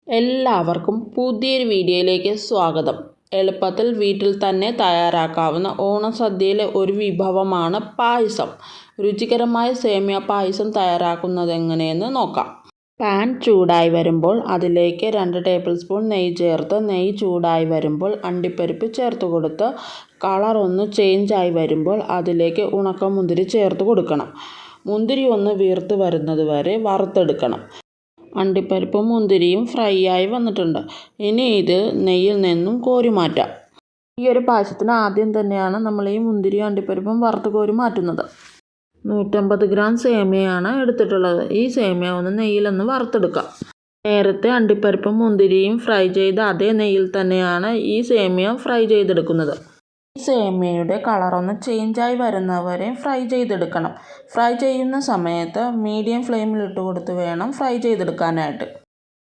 എല്ലാവർക്കും പുതിയൊരു വീഡിയോയിലേക്ക് സ്വാഗതം. എളുപ്പത്തിൽ വീട്ടിൽ തന്നെ തയ്യാറാക്കാവുന്ന ഓണസദ്യയിലെ ഒരു വിഭവമാണ് പായസം. രുചികരമായ സേമിയ പായസം തയ്യാറാക്കുന്നത് എങ്ങനെയെന്ന് നോക്കാം. പാൻ ചൂടായി വരുമ്പോൾ അതിലേക്ക് 2 ടേബിൾ സ്പൂൺ നെയ്യ് ചേർത്ത് നെയ്യ് ചൂടായി വരുമ്പോൾ അണ്ടിപ്പരിപ്പ് ചേർത്ത് കൊടുത്ത് കളർ ഒന്ന് ചേഞ്ചായി വരുമ്പോൾ അതിലേക്ക് ഉണക്കമുന്തിരി ചേർത്ത് കൊടുക്കണം. മുന്തിരി ഒന്ന് വീർത്ത് വരുന്നത് വരെ വറുത്തെടുക്കണം. അണ്ടിപ്പരിപ്പും മുന്തിരിയും ഫ്രൈ ആയി വന്നിട്ടുണ്ട്. ഇനി ഇത് നെയ്യിൽ നിന്നും കോരി മാറ്റാം. ഈ ഒരു പായസത്തിന് ആദ്യം തന്നെയാണ് നമ്മൾ ഈ മുന്തിരിയും അണ്ടിപ്പരിപ്പും വറുത്ത് കോരി മാറ്റുന്നത്. 150 ഗ്രാം സേമിയയാണ് എടുത്തിട്ടുള്ളത്. ഈ സേമിയ ഒന്ന് നെയ്യിലൊന്ന് വറുത്തെടുക്കാം. നേരത്തെ അണ്ടിപ്പരിപ്പും മുന്തിരിയും ഫ്രൈ ചെയ്ത അതേ നെയ്യിൽ തന്നെയാണ് ഈ സേമിയ ഫ്രൈ ചെയ്തെടുക്കുന്നത്. ഈ സേമിയയുടെ കളറൊന്ന് ചേഞ്ചായി വരുന്നവരെ ഫ്രൈ ചെയ്തെടുക്കണം. ഫ്രൈ ചെയ്യുന്ന സമയത്ത് മീഡിയം ഫ്ലെയിമിൽ ഇട്ട് കൊടുത്ത് വേണം ഫ്രൈ ചെയ്തെടുക്കാനായിട്ട്.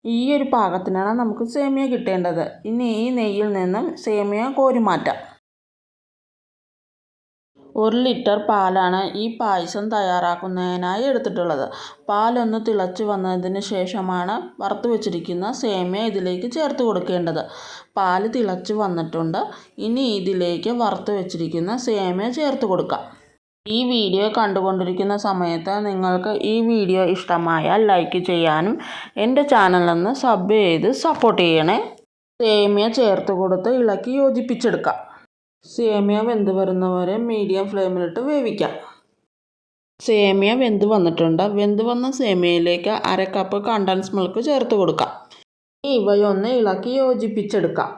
ഈ ഒരു പാകത്തിനാണ് നമുക്ക് സേമിയ കിട്ടേണ്ടത്. ഇനി ഈ നെയ്യിൽ നിന്നും സേമിയ കോരി മാറ്റാം. 1 ലിറ്റർ പാലാണ് ഈ പായസം തയ്യാറാക്കുന്നതിനായി എടുത്തിട്ടുള്ളത്. പാലൊന്ന് തിളച്ച് വന്നതിന് ശേഷമാണ് വറുത്ത് വെച്ചിരിക്കുന്ന സേമിയ ഇതിലേക്ക് ചേർത്ത് കൊടുക്കേണ്ടത്. പാല് തിളച്ച് വന്നിട്ടുണ്ട്. ഇനി ഇതിലേക്ക് വറുത്ത് വെച്ചിരിക്കുന്ന സേമിയ ചേർത്ത് കൊടുക്കാം. ഈ വീഡിയോ കണ്ടുകൊണ്ടിരിക്കുന്ന സമയത്ത് നിങ്ങൾക്ക് ഈ വീഡിയോ ഇഷ്ടമായാൽ ലൈക്ക് ചെയ്യാനും എൻ്റെ ചാനലൊന്ന് സബ് ചെയ്ത് സപ്പോർട്ട് ചെയ്യണേ. സേമിയ ചേർത്ത് കൊടുത്ത് ഇളക്കി യോജിപ്പിച്ചെടുക്കാം. സേമിയ വെന്ത് വരുന്നവരെ മീഡിയം ഫ്ലെയിമിലിട്ട് വേവിക്കാം. സേമിയ വെന്ത് വന്നിട്ടുണ്ട്. വെന്ത് വന്ന സേമിയയിലേക്ക് 1/2 കപ്പ് കണ്ടൻസ് മിൽക്ക് ചേർത്ത് കൊടുക്കാം. ഇവയൊന്ന് ഇളക്കി യോജിപ്പിച്ചെടുക്കാം.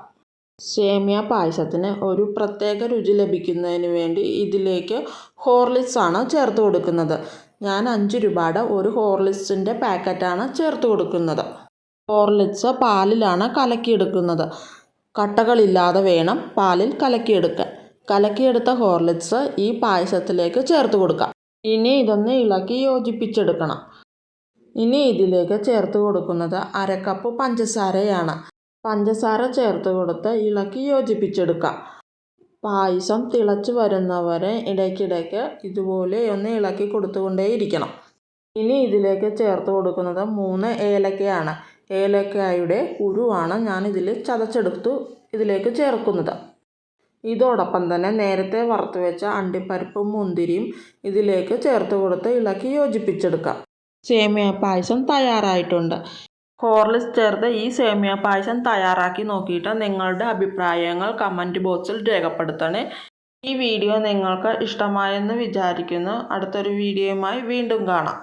സേമിയ പായസത്തിന് ഒരു പ്രത്യേക രുചി ലഭിക്കുന്നതിന് വേണ്ടി ഇതിലേക്ക് ഹോർലിക്സ് ആണ് ചേർത്ത് കൊടുക്കുന്നത്. ഞാൻ 5 രൂപയുടെ ഒരു ഹോർലിക്സിൻ്റെ പാക്കറ്റാണ് ചേർത്ത് കൊടുക്കുന്നത്. ഹോർലിക്സ് പാലിലാണ് കലക്കിയെടുക്കുന്നത്. കട്ടകളില്ലാതെ വേണം പാലിൽ കലക്കിയെടുക്കാൻ. കലക്കിയെടുത്ത ഹോർലിക്സ് ഈ പായസത്തിലേക്ക് ചേർത്ത് കൊടുക്കാം. ഇനി ഇതൊന്ന് ഇളക്കി യോജിപ്പിച്ചെടുക്കണം. ഇനി ഇതിലേക്ക് ചേർത്ത് കൊടുക്കുന്നത് 1/2 കപ്പ് പഞ്ചസാരയാണ്. പഞ്ചസാര ചേർത്ത് കൊടുത്ത് ഇളക്കി യോജിപ്പിച്ചെടുക്കാം. പായസം തിളച്ച് വരുന്നവരെ ഇടയ്ക്കിടയ്ക്ക് ഇതുപോലെ ഒന്ന് ഇളക്കി കൊടുത്തുകൊണ്ടേയിരിക്കണം. ഇനി ഇതിലേക്ക് ചേർത്ത് കൊടുക്കുന്നത് 3 ഏലക്കയാണ്. ഏലക്കായുടെ കുരുവാണ് ഞാൻ ഇതിൽ ചതച്ചെടുത്തു ഇതിലേക്ക് ചേർക്കുന്നത്. ഇതോടൊപ്പം തന്നെ നേരത്തെ വറുത്ത് വെച്ച അണ്ടിപ്പരിപ്പും മുന്തിരിയും ഇതിലേക്ക് ചേർത്ത് കൊടുത്ത് ഇളക്കി യോജിപ്പിച്ചെടുക്കാം. സേമിയ പായസം തയ്യാറായിട്ടുണ്ട്. ഹോർലിക്സ് ചേർത്ത് ഈ സേമിയ പായസം തയ്യാറാക്കി നോക്കിയിട്ട് നിങ്ങളുടെ അഭിപ്രായങ്ങൾ കമൻറ്റ് ബോക്സിൽ രേഖപ്പെടുത്തണേ. ഈ വീഡിയോ നിങ്ങൾക്ക് ഇഷ്ടമായെന്ന് വിചാരിക്കുന്നു. അടുത്തൊരു വീഡിയോയുമായി വീണ്ടും കാണാം.